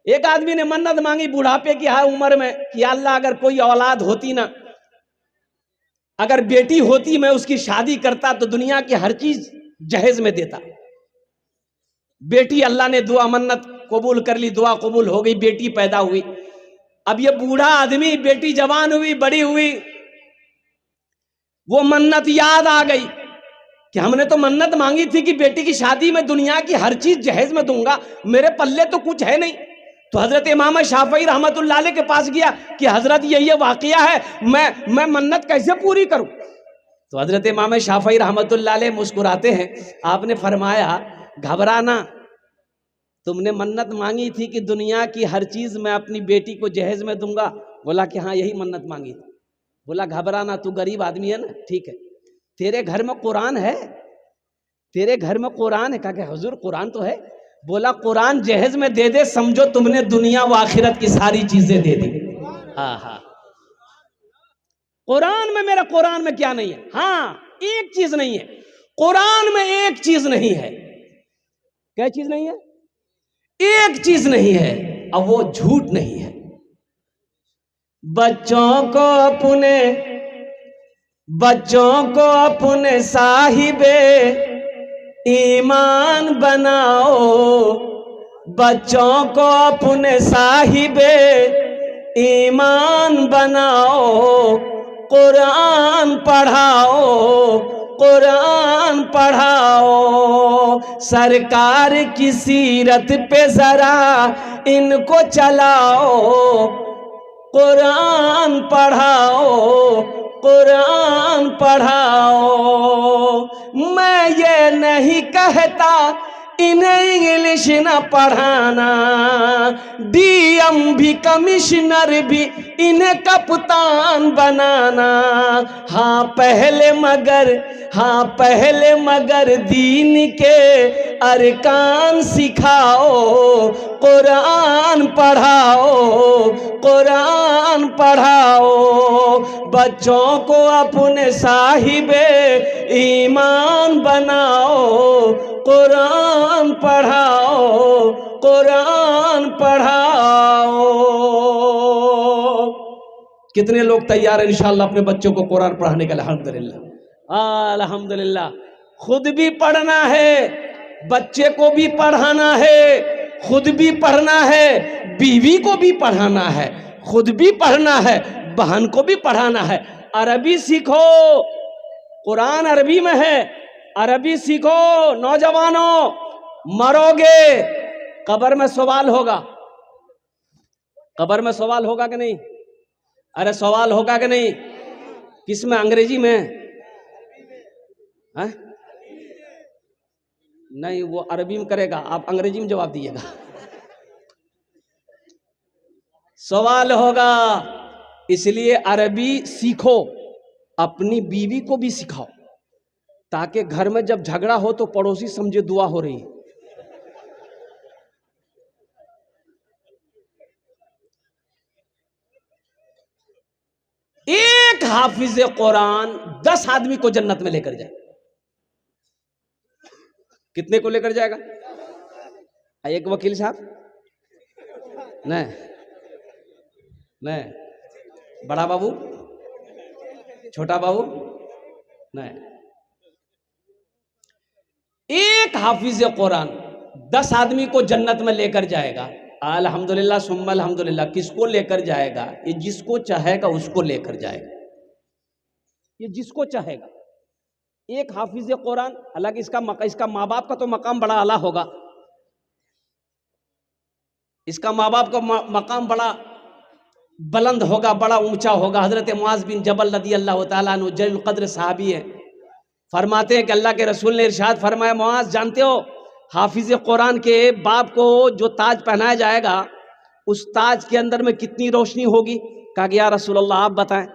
एक आदमी ने मन्नत मांगी बुढ़ापे की हाई उम्र में कि अल्लाह अगर कोई औलाद होती ना, अगर बेटी होती मैं उसकी शादी करता तो दुनिया की हर चीज जहेज में देता। बेटी अल्लाह ने दुआ मन्नत कबूल कर ली, दुआ कबूल हो गई, बेटी पैदा हुई। अब ये बूढ़ा आदमी, बेटी जवान हुई, बड़ी हुई, वो मन्नत याद आ गई कि हमने तो मन्नत मांगी थी कि बेटी की शादी में दुनिया की हर चीज जहेज में दूंगा, मेरे पल्ले तो कुछ है नहीं। तो हजरत इमाम शाफई रहमतुल्लाह अलैह के पास गया कि हजरत ये वाकया है, मैं मन्नत कैसे पूरी करूं। तो हजरत इमाम शाफई रहमतुल्लाह अलैह मुस्कुराते हैं, आपने फरमाया घबराना, तुमने मन्नत मांगी थी कि दुनिया की हर चीज मैं अपनी बेटी को जहेज में दूंगा। बोला कि हाँ यही मन्नत मांगी थी। बोला घबराना, तू गरीब आदमी है ना, ठीक है, तेरे घर में कुरान है, तेरे घर में कुरान है। कहा कि हुजूर कुरान तो है। बोला कुरान जहेज में दे दे, समझो तुमने दुनिया व आखिरत की सारी चीजें दे दी। हाँ हाँ, कुरान में, मेरा कुरान में क्या नहीं है? हाँ एक चीज नहीं है कुरान में, एक चीज नहीं है। क्या चीज नहीं है? एक चीज नहीं है, अब वो झूठ नहीं है। बच्चों को अपने साहिबे ईमान बनाओ, बच्चों को अपने साहिबे ईमान बनाओ, कुरान पढ़ाओ, कुरान पढ़ाओ, सरकार की सीरत पे जरा इनको चलाओ, कुरान पढ़ाओ, कुरान पढ़ाओ। मैं ये नहीं कहता इन्हें इंग्लिश न पढ़ाना, डीएम भी कमिश्नर भी इन्हें कप्तान बनाना। हाँ पहले मगर दीन के अरकान सिखाओ, कुरान पढ़ाओ, कुरान पढ़ाओ, बच्चों को अपने साहिबे ईमान बनाओ, कुरान पढ़ाओ, कुरान पढ़ाओ। कितने लोग तैयार हैं इंशाअल्लाह अपने बच्चों को कुरान पढ़ाने के लिए? अल्हम्दुलिल्लाह, अल्हम्दुलिल्लाह। खुद भी पढ़ना है, बच्चे को भी पढ़ाना है, खुद भी पढ़ना है, बीवी को भी पढ़ाना है, खुद भी पढ़ना है, बहन को भी पढ़ाना है। अरबी सीखो, कुरान अरबी में है, अरबी सीखो। नौजवानों, मरोगे कब्र में सवाल होगा, कब्र में सवाल होगा कि नहीं? अरे सवाल होगा कि नहीं? किस में? अंग्रेजी में है? नहीं, वो अरबी में करेगा, आप अंग्रेजी में जवाब दीजिएगा। सवाल होगा, इसलिए अरबी सीखो, अपनी बीवी को भी सिखाओ, ताकि घर में जब झगड़ा हो तो पड़ोसी समझे दुआ हो रही है। एक हाफिज कुरान 10 आदमी को जन्नत में लेकर जाए। कितने को लेकर जाएगा? एक वकील साहब नहीं, नहीं, बड़ा बाबू, छोटा बाबू नहीं, एक हाफिज कुरान 10 आदमी को जन्नत में लेकर जाएगा। अल्हम्दुलिल्लाह सुम्मा अल्हम्दुलिल्लाह। किसको लेकर जाएगा? ये जिसको चाहेगा उसको लेकर जाएगा, ये जिसको चाहेगा। एक हाफिज कुरान, हालांकि इसका माँ बाप का तो मकाम बड़ा आला होगा, इसका माँ बाप का मकाम बड़ा बुलंद होगा, बड़ा ऊंचा होगा। हजरत मुआज बिन जबल रदी अल्लाह तआला अन्हु जलील क़द्र सहाबी है, फरमाते हैं कि अल्लाह के रसूल ने इरशाद फरमाया, मुआज जानते हो हाफिज कुरान के बाप को जो ताज पहनाया जाएगा, उस ताज के अंदर में कितनी रोशनी होगी? कहा कि या रसूल अल्लाह आप बताएं।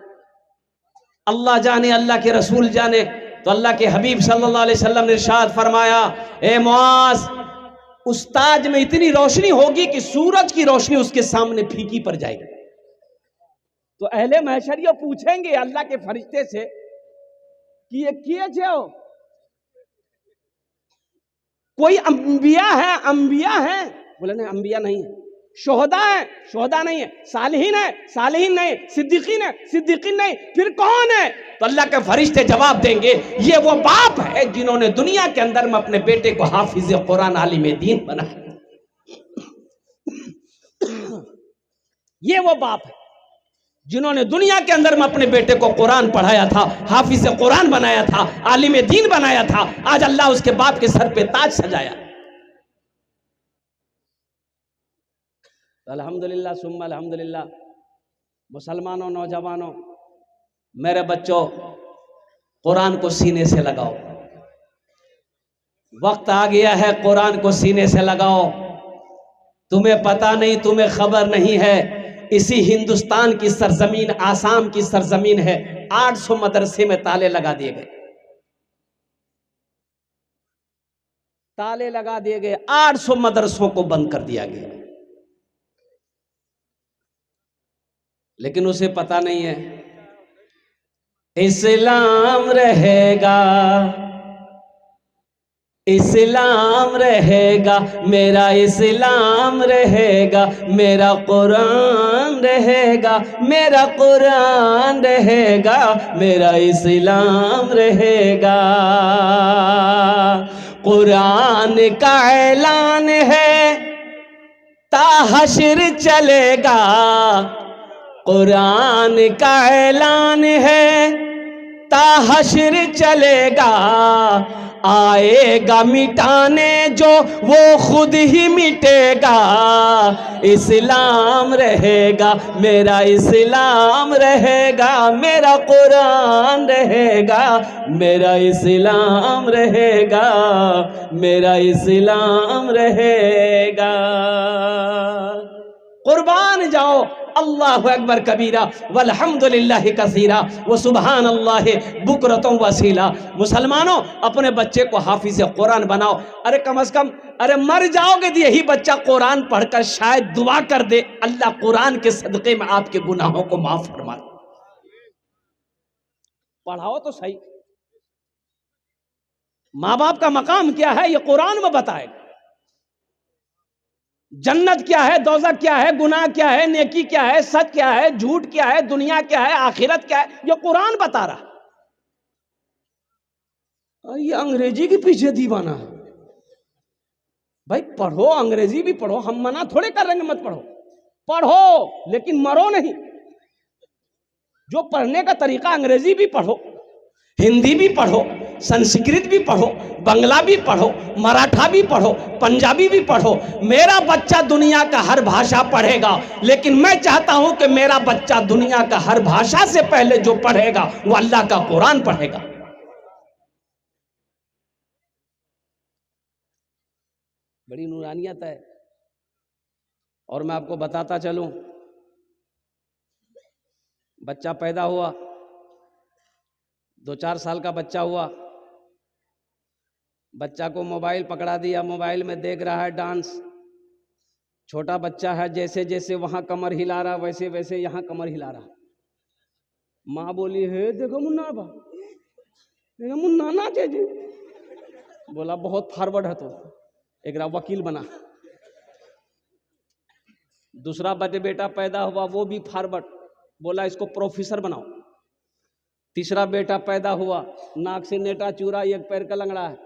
अल्लाह जाने, अल्लाह के रसूल जाने। तो अल्लाह के हबीब सल्लल्लाहु अलैहि वसल्लम ने इरशाद फरमाया, ए मुआज, उस ताज में इतनी रोशनी होगी कि सूरज की रोशनी उसके सामने फीकी पड़ जाएगी। तो अहले महशरिया पूछेंगे अल्लाह के फरिश्ते से कि ये किए जाओ, कोई अंबिया है? अंबिया है? बोले नहीं, अंबिया नहीं है। शोहदा है, शोहदा नहीं है, सालिहीन है, सालिहीन नहीं, सिद्दीकीन है, सिद्दीकीन नहीं, फिर कौन है? तो अल्लाह के फरिश्ते जवाब देंगे, ये वो बाप है जिन्होंने दुनिया के अंदर में अपने बेटे को हाफिज कुरान आलिम दीन बनाया। ये वो बाप है जिन्होंने दुनिया के अंदर में अपने बेटे को कुरान पढ़ाया था, हाफिज कुरान बनाया था, आलिम दीन बनाया था। आज अल्लाह उसके बाप के सर पे ताज सजाया। अल्हम्दुलिल्लाह सुम्मा अल्हम्दुलिल्लाह। मुसलमानों, नौजवानों, मेरे बच्चों, कुरान को सीने से लगाओ। वक्त आ गया है, कुरान को सीने से लगाओ। तुम्हें पता नहीं, तुम्हें खबर नहीं है, इसी हिंदुस्तान की सरजमीन, आसाम की सरजमीन है, 800 मदरसे में ताले लगा दिए गए, ताले लगा दिए गए, 800 मदरसों को बंद कर दिया गया। लेकिन उसे पता नहीं है, इस्लाम रहेगा, इस्लाम रहेगा, मेरा इस्लाम रहेगा, मेरा कुरान रहेगा, मेरा कुरान रहेगा, मेरा इस्लाम रहेगा। कुरान का ऐलान है, ता हश्र चलेगा। कुरान का ऐलान है, ता हश्र चलेगा। आएगा मिटाने जो, वो खुद ही मिटेगा। इस्लाम रहेगा, मेरा इस्लाम रहेगा, मेरा कुरान रहेगा, मेरा इस्लाम रहेगा, मेरा इस्लाम रहेगा। कुर्बान जाओ। अल्लाहु अकबर कबीरा वल्हम्दुलिल्लाहि कसीरा व सुबहान अल्लाह बुकरतुम वसीला। मुसलमानों, अपने बच्चे को हाफिज कुरान बनाओ। अरे कम से कम, अरे मर जाओगे तो यही बच्चा कुरान पढ़कर शायद दुआ कर दे, अल्लाह कुरान के सदक़े में आपके गुनाहों को माफ फरमा। पढ़ाओ तो सही। माँ बाप का मकाम क्या है, ये कुरान में बताएगा। जन्नत क्या है, दोज़ख क्या है, गुनाह क्या है, नेकी क्या है, सच क्या है, झूठ क्या है, दुनिया क्या है, आखिरत क्या है, ये कुरान बता रहा। ये अंग्रेजी के पीछे दीवाना है। भाई पढ़ो, अंग्रेजी भी पढ़ो, हम मना थोड़े कर रहे हैं मत पढ़ो, पढ़ो लेकिन मरो नहीं। जो पढ़ने का तरीका, अंग्रेजी भी पढ़ो, हिंदी भी पढ़ो, संस्कृत भी पढ़ो, बंगला भी पढ़ो, मराठा भी पढ़ो, पंजाबी भी पढ़ो। मेरा बच्चा दुनिया का हर भाषा पढ़ेगा, लेकिन मैं चाहता हूं कि मेरा बच्चा दुनिया का हर भाषा से पहले जो पढ़ेगा वो अल्लाह का कुरान पढ़ेगा। बड़ी नूरानियत है। और मैं आपको बताता चलूं, बच्चा पैदा हुआ, 2-4 साल का बच्चा हुआ, बच्चा को मोबाइल पकड़ा दिया, मोबाइल में देख रहा है डांस। छोटा बच्चा है, जैसे जैसे वहां कमर हिला रहा वैसे वैसे यहाँ कमर हिला रहा। माँ बोली, है देखो मुन्ना बा, देखो मुन्ना ना जी। बोला बहुत फॉरवर्ड है, तो एक वकील बना। दूसरा बेटा पैदा हुआ, वो भी फॉरवर्ड, बोला इसको प्रोफेसर बनाओ। तीसरा बेटा पैदा हुआ, नाक से नेटा चूरा, एक पैर का लंगड़ा है।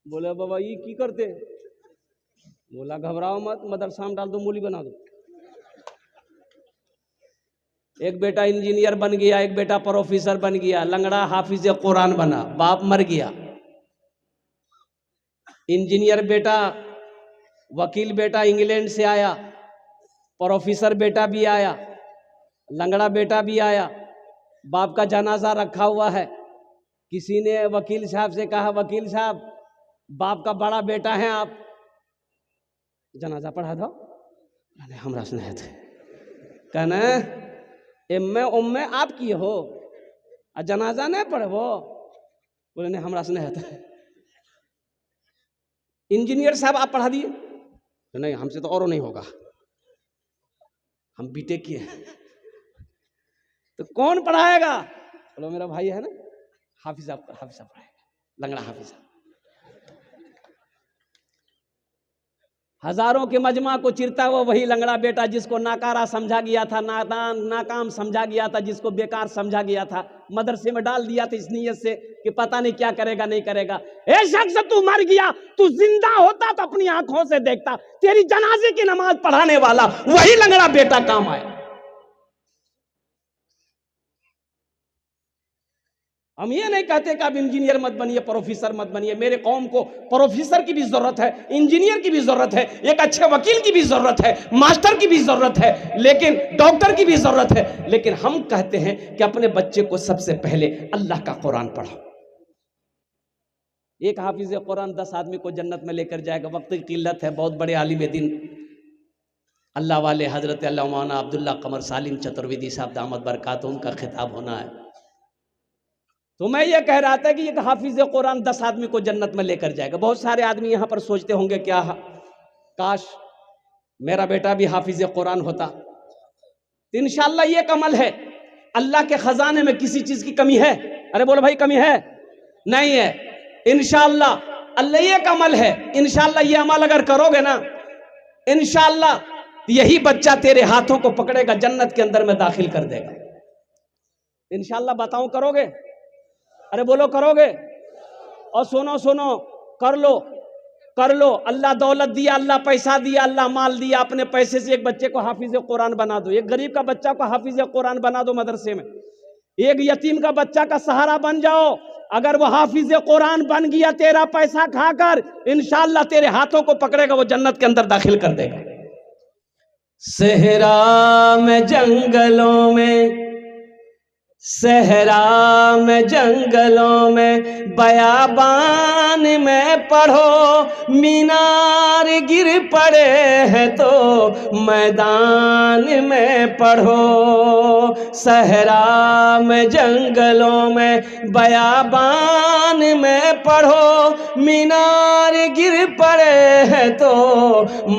बोले बाबा ये की करते? बोला घबराओ मत, मदरसा में डाल दो, मूली बना दो। एक बेटा इंजीनियर बन गया, एक बेटा प्रोफेसर बन गया, लंगड़ा हाफिज कुरान बना, बाप मर गया। इंजीनियर बेटा, वकील बेटा इंग्लैंड से आया, प्रोफेसर बेटा भी आया, लंगड़ा बेटा भी आया। बाप का जनाजा रखा हुआ है। किसी ने वकील साहब से कहा, वकील साहब बाप का बड़ा बेटा है आप, जनाजा पढ़ा दो। हमरा से नहीं थे कहना एम्मे उम्मे आप किए हो आ जनाजा नहीं पढ़बो? बोले नहीं हमरा से नहीं थे। इंजीनियर साहब आप पढ़ा दिए? तो नहीं हमसे तो और नहीं होगा, हम बीटेक किए। तो कौन पढ़ाएगा? बोलो मेरा भाई है ना हाफिज साहब पढ़ाएगा, लंगड़ा हाफिज साहब। हजारों के मजमा को चिरता हुआ वही लंगड़ा बेटा जिसको नाकारा समझा गया था, नादान नाकाम समझा गया था, जिसको बेकार समझा गया था, मदरसे में डाल दिया था इस नीयत से कि पता नहीं क्या करेगा नहीं करेगा। ए शख्स, तू मर गया, तू जिंदा होता तो अपनी आंखों से देखता, तेरी जनाजे की नमाज पढ़ाने वाला वही लंगड़ा बेटा काम आया। हम ये नहीं कहते कि आप इंजीनियर मत बनिए, प्रोफेसर मत बनिए। मेरे कौम को प्रोफेसर की भी जरूरत है, इंजीनियर की भी जरूरत है, एक अच्छे वकील की भी जरूरत है, मास्टर की भी जरूरत है, लेकिन डॉक्टर की भी जरूरत है। लेकिन हम कहते हैं कि अपने बच्चे को सबसे पहले अल्लाह का कुरान पढ़ाओ। एक हाफिज कुरान 10 आदमी को जन्नत में लेकर जाएगा। वक्त की किल्लत है, बहुत बड़े आलिम दिन अल्लाह वाले हजरत मौलाना अब्दुल्ला कमर सालिम चतुर्वेदी साहब दामद बरकात उनका खिताब होना है। तो मैं ये कह रहा था कि एक हाफिज कुरान 10 आदमी को जन्नत में लेकर जाएगा। बहुत सारे आदमी यहां पर सोचते होंगे क्या काश मेरा बेटा भी हाफिज कुरान होता। तो इंशाअल्लाह ये कमल है, अल्लाह के खजाने में किसी चीज की कमी है? अरे बोलो भाई, कमी है? नहीं है। इंशाअल्लाह अल्लाह ये कमल है। इंशाअल्लाह ये अमल अगर करोगे ना, इंशाअल्लाह यही बच्चा तेरे हाथों को पकड़ेगा, जन्नत के अंदर में दाखिल कर देगा। इंशाअल्लाह बताऊं, करोगे? अरे बोलो, करोगे? और सुनो सुनो, कर लो कर लो। अल्लाह दौलत दिया, अल्लाह पैसा दिया, अल्लाह माल दिया, अपने पैसे से एक बच्चे को हाफिज कुरान बना दो। एक गरीब का बच्चा को हाफिज कुरान बना दो मदरसे में। एक यतीम का बच्चा का सहारा बन जाओ। अगर वो हाफिज कुरान बन गया तेरा पैसा खाकर, इंशाअल्लाह तेरे हाथों को पकड़ेगा, वो जन्नत के अंदर दाखिल कर देगा। सहरा में जंगलों में, सहरा में जंगलों में, बयाबान में पढ़ो, मीनार गिर पड़े हैं तो मैदान में पढ़ो। सहरा में जंगलों में, बयाबान में पढ़ो, मीनार गिर पड़े हैं तो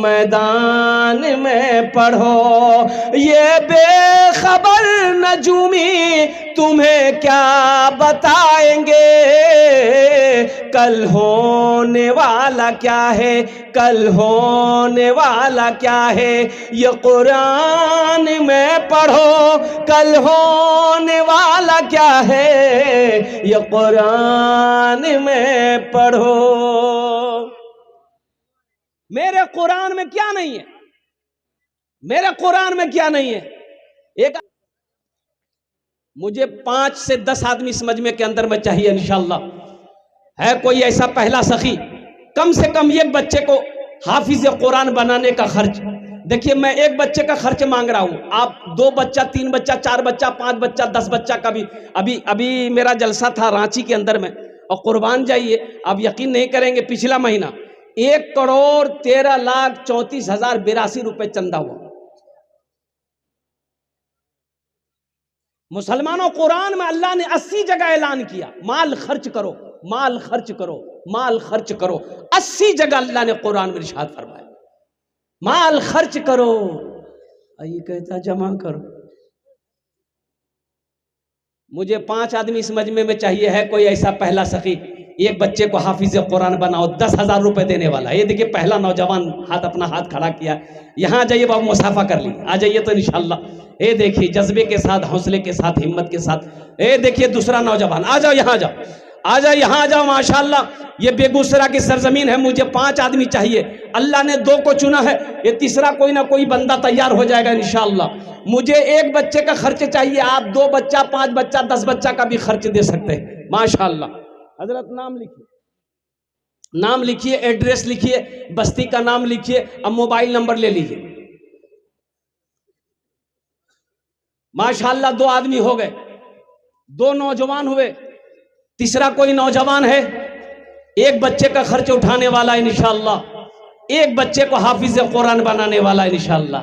मैदान में पढ़ो। ये बेखबर नजूमी तुम्हें क्या बताएंगे, कल होने वाला क्या है, कल होने वाला क्या है। ये कुरान में पढ़ो, कल होने वाला क्या है, ये कुरान में पढ़ो। मेरे कुरान में क्या नहीं है? मेरे कुरान में क्या नहीं है? एक मुझे 5 से 10 आदमी इस मजमे के अंदर में चाहिए इंशाअल्लाह। है कोई ऐसा पहला सखी, कम से कम एक बच्चे को हाफिज कुरान बनाने का खर्च? देखिए, मैं एक बच्चे का खर्च मांग रहा हूं, आप 2 बच्चा, 3 बच्चा, 4 बच्चा, 5 बच्चा, 10 बच्चा का भी। अभी मेरा जलसा था रांची के अंदर में, और कुर्बान जाइए, आप यकीन नहीं करेंगे, पिछला महीना 1,13,34,082 रुपए चंदा हुआ। मुसलमानों, कुरान में अल्लाह ने 80 जगह ऐलान किया, माल खर्च करो, माल खर्च करो, माल खर्च करो। 80 जगह अल्लाह ने कुरान में इरशाद फरमाया, माल खर्च करो। ये कहता जमा करो। मुझे 5 आदमी इस मजमे में चाहिए। है कोई ऐसा पहला सखी, एक बच्चे को हाफिज कुरान बनाओ, 10,000 रुपए देने वाला। ये देखिए, पहला नौजवान अपना हाथ खड़ा किया। यहाँ आ जाइए बाबू, मुसाफा कर ली, आ जाइए तो इंशाअल्लाह। ये देखिए, जज्बे के साथ, हौसले के साथ, हिम्मत के साथ। ये देखिए दूसरा नौजवान, आ जाओ, यहाँ आ जाओ, आ जाओ, यहाँ आ जाओ। माशाअल्लाह, ये बेगूसराय की सरजमीन है। मुझे 5 आदमी चाहिए। अल्लाह ने 2 को चुना है, ये तीसरा कोई ना कोई बंदा तैयार हो जाएगा इंशाअल्लाह। मुझे एक बच्चे का खर्च चाहिए। आप 2 बच्चा, 5 बच्चा, 10 बच्चा का भी खर्च दे सकते हैं माशाअल्लाह। हजरत नाम लिखिए, नाम लिखिए, एड्रेस लिखिए, बस्ती का नाम लिखिए, अब मोबाइल नंबर ले लीजिए। माशाअल्लाह 2 आदमी हो गए, 2 नौजवान हुए, तीसरा कोई नौजवान है। एक बच्चे का खर्च उठाने वाला इंशाअल्लाह, एक बच्चे को हाफिज कुरान बनाने वाला इंशाअल्लाह,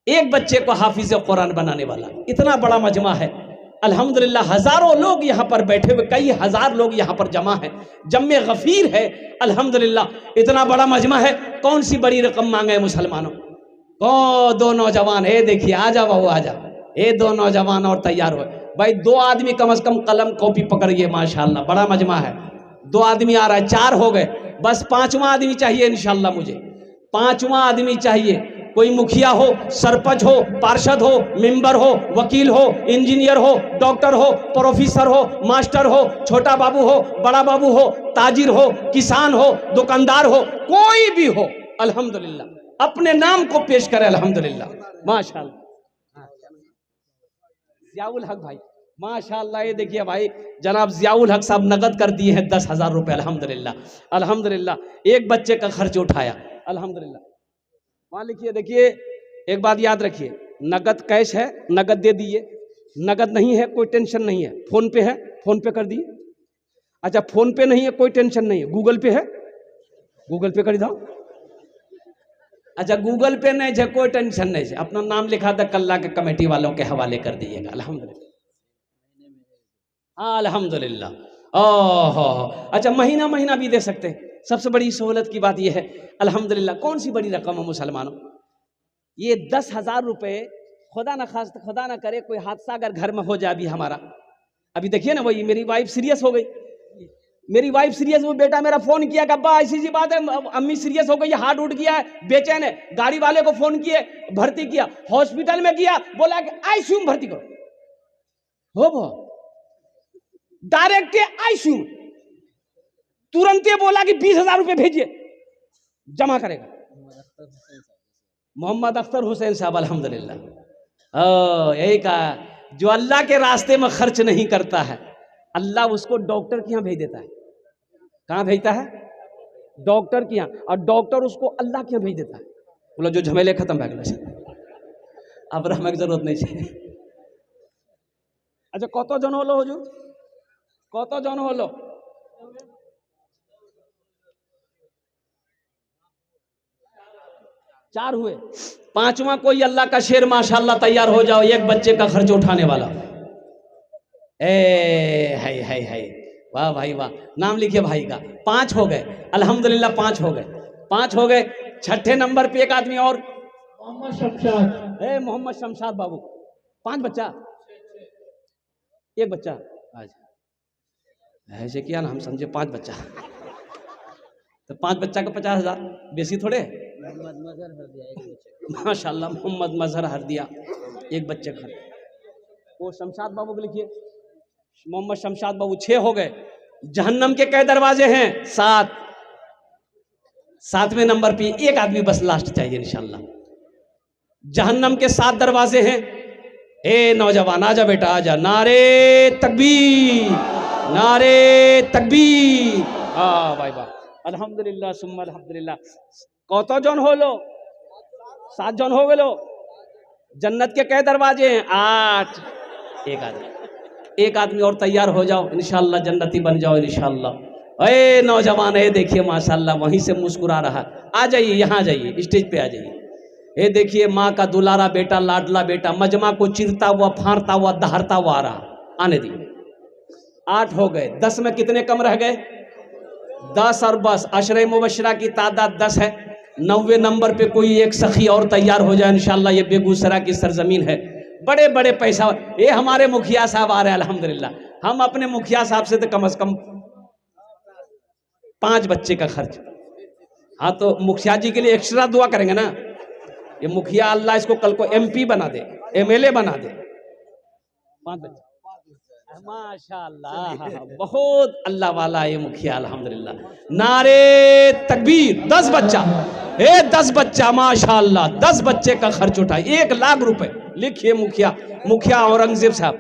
एक बच्चे को हाफिज कुरान बनाने वाला। इतना बड़ा मजमा है अल्हम्दुलिल्लाह। हजारों लोग यहाँ पर बैठे हुए, कई हजार लोग यहाँ पर जमा है, जम्मे गफीर है अल्हम्दुलिल्लाह। इतना बड़ा मजमा है, कौन सी बड़ी रकम मांगे मुसलमानों को? 2 नौजवान, ये देखिए, आ जाओ बाबू, आ जाओ। ये 2 नौजवान और तैयार हुए भाई। 2 आदमी कम से कम कलम कॉपी पकड़िए माशाअल्लाह, बड़ा मजमा है। 2 आदमी आ रहा है, 4 हो गए, बस 5वां आदमी चाहिए इंशाअल्लाह मुझे। पांचवा आदमी चाहिए, कोई मुखिया हो, सरपंच हो, पार्षद हो, मेंबर हो, वकील हो, इंजीनियर हो, डॉक्टर हो, प्रोफेसर हो, मास्टर हो, छोटा बाबू हो, बड़ा बाबू हो, ताजिर हो, किसान हो, दुकानदार हो, कोई भी हो, अल्हम्दुलिल्लाह अपने नाम को पेश करे, अल्हम्दुलिल्लाह माशाअल्लाह। जियाउल हक भाई माशाअल्लाह, ये देखिए भाई जनाब जियाउल हक साहब नगद कर दिए हैं 10,000 रुपए, अल्हम्दुलिल्लाह अल्हम्दुलिल्लाह। एक बच्चे का खर्च उठाया, अल्हम्दुलिल्लाह। वहां लिखिए, देखिए एक बात याद रखिए, नगद कैश है नगद दे दिए, नगद नहीं है कोई टेंशन नहीं है, फोन पे है फोन पे कर दिए। अच्छा फोन पे नहीं है कोई टेंशन नहीं है, गूगल पे है गूगल पे कर दो। अच्छा गूगल पे नहीं है कोई टेंशन नहीं है, अपना नाम लिखा था कल्ला के कमेटी वालों के हवाले कर दीजिएगा, अल्हम्दुलिल्लाह हाँ अल्हम्दुलिल्लाह। ओहो अच्छा महीना महीना भी दे सकते हैं, सबसे बड़ी सहूलत की बात यह है अल्हम्दुलिल्लाह। कौन सी बड़ी रकम है मुसलमानों, ये 10,000 रुपए, खुदा ना खास्ता खुदा ना करे कोई हादसा अगर घर में हो जाए अभी हमारा, अभी देखिए ना वही मेरी वाइफ सीरियस हो गई, मेरी वाइफ सीरियस, वो बेटा मेरा फोन किया अब्बा ऐसी सी बात है अम्मी सीरियस हो गई, हार्ट उठ गया है, बेचैन है, गाड़ी वाले को फोन किए, भर्ती किया, हॉस्पिटल में किया, बोला कि आईसीयू में भर्ती करो, हो वो डायरेक्ट आईसीयू, तुरंत बोला कि 20,000 रुपए भेजिए, जमा करेगा मोहम्मद अख्तर हुसैन साहब, अल्हम्दुलिल्लाह। यही कहा, जो अल्लाह के रास्ते में खर्च नहीं करता है अल्लाह उसको डॉक्टर के यहाँ भेज देता है। कहाँ भेजता है? डॉक्टर के यहाँ, और डॉक्टर उसको अल्लाह के यहाँ भेज देता है। बोला जो झमेले खत्म हो गए, अब रहने की जरूरत नहीं चाहिए। अच्छा कत जन हलो हुजूर, कत जन हलो? चार हुए, पांचवा कोई अल्लाह का शेर माशाल्लाह तैयार हो जाओ, एक बच्चे का खर्च उठाने वाला। है वाह भाई वाह, नाम लिखिए भाई का। 5 हो गए अल्हम्दुलिल्लाह, 5 हो गए, 5 हो गए। छठे नंबर पे एक आदमी और, मोहम्मद शमशाद, मोहम्मद शमशाद बाबू, 5 बच्चा, एक बच्चा आज ऐसे किया ना, हम समझे 5 बच्चा, तो 5 बच्चा का 50,000 बेसी थोड़े। माशाल्लाह मोहम्मद मजहर हर दिया, एक बच्चे का। वो शमशाद बाबू को लिखिए, मोहम्मद शमशाद बाबू। 6 हो गए। जहन्नम के कई दरवाजे हैं? 7। 7वें नंबर पे एक आदमी बस लास्ट चाहिए इंशाल्लाह। जहन्नम के 7 दरवाजे हैं। ए नौजवान आजा बेटा आजा, नारे तकबीर, नारे तकबीर। भाई वाह, अल्हम्दुलिल्लाह सुम्मा अल्हम्दुलिल्लाह। कत जन हो लो? 7 जन हो गए लो। जन्नत के कई दरवाजे हैं? 8। एक आदमी और तैयार हो जाओ, इंशाल्लाह जन्नती बन जाओ इंशाल्लाह। अरे नौजवान है देखिए माशाल्लाह वहीं से मुस्कुरा रहा, आ जाइए यहाँ जाइए, स्टेज पे आ जाइए। ये देखिए माँ का दुलारा बेटा, लाडला बेटा, मजमा को चिरता हुआ, फाड़ता हुआ, दहाड़ता हुआ आ रहा, आने दिए। 8 हो गए। 10 में कितने कम रह गए? 10 और बस। अशरे मुबशरा की तादाद 10 है। 9वें नंबर पे कोई एक सखी और तैयार हो जाए इंशाल्लाह। ये बेगूसराय की सरजमीन है, बड़े बड़े पैसा। ये हमारे मुखिया साहब आ रहे हैं अल्हम्दुलिल्लाह। हम अपने मुखिया साहब से तो कम से कम 5 बच्चे का खर्च। हाँ तो मुखिया जी के लिए एक्स्ट्रा दुआ करेंगे ना। ये मुखिया अल्लाह इसको कल को MP बना दे, MLA बना दे। 5 बच्चे माशाल्लाह, बहुत अल्लाह वाला ये मुखिया अल्हम्दुलिल्लाह। नारे तकबीर। 10 बच्चा, 10 बच्चा माशाल्लाह, 10 बच्चे का खर्च उठा 1 लाख रुपए। लिखिए मुखिया, मुखिया औरंगजेब साहब।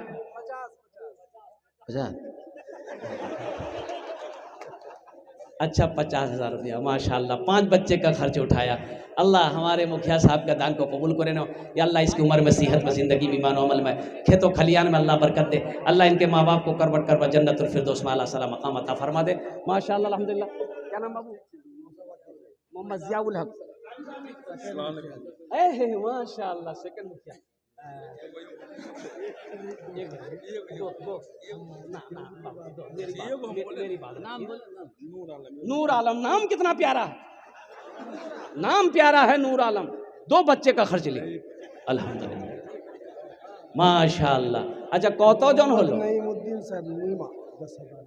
अच्छा 50,000 रुपया माशाल्लाह, 5 बच्चे का खर्च उठाया। अल्लाह हमारे मुखिया साहब का दान को कबूल करे ना। या अल्लाह इसकी उम्र में, सेहत में, जिंदगी में, ईमान अमल में, खेतों खलियान में अल्लाह बरकत दे। अल्लाह इनके माँ बाप को करवट करवा जन्नतुल फिरदौस में आला सलाम मकाम अता फरमा दे माशाल्लाह अल्हम्दुलिल्लाह। क्या नाम बाबू? मोहम्मद जियाउल हक। माशाल्लाह सेकंड मुखिया। नूर आलम, नाम कितना प्यारा है, नाम प्यारा है नूर आलम। 2 बच्चे का खर्च ले अल्हम्दुलिल्लाह माशाल्लाह। अच्छा कौतो जन हो लो?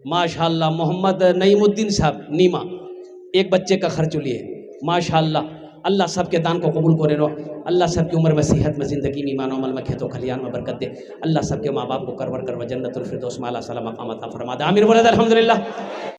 माशाल्लाह मोहम्मद नईमुद्दीन साहब नीमा, 1 बच्चे का खर्च लिए माशाल्लाह। अल्लाह सबके दान को कबूल करे रो। अल्लाह सबकी उम्र में, सेहत में, ज़िंदगी में, ईमान अमल में, खेतों खलियान में बरकत दे। अल्लाह सबके माँ बाप को करवर करवर जन्नतुल फिरदौस में आला साला मकाम अता फरमा दे। आमीर बोले अल्हम्दुलिल्लाह।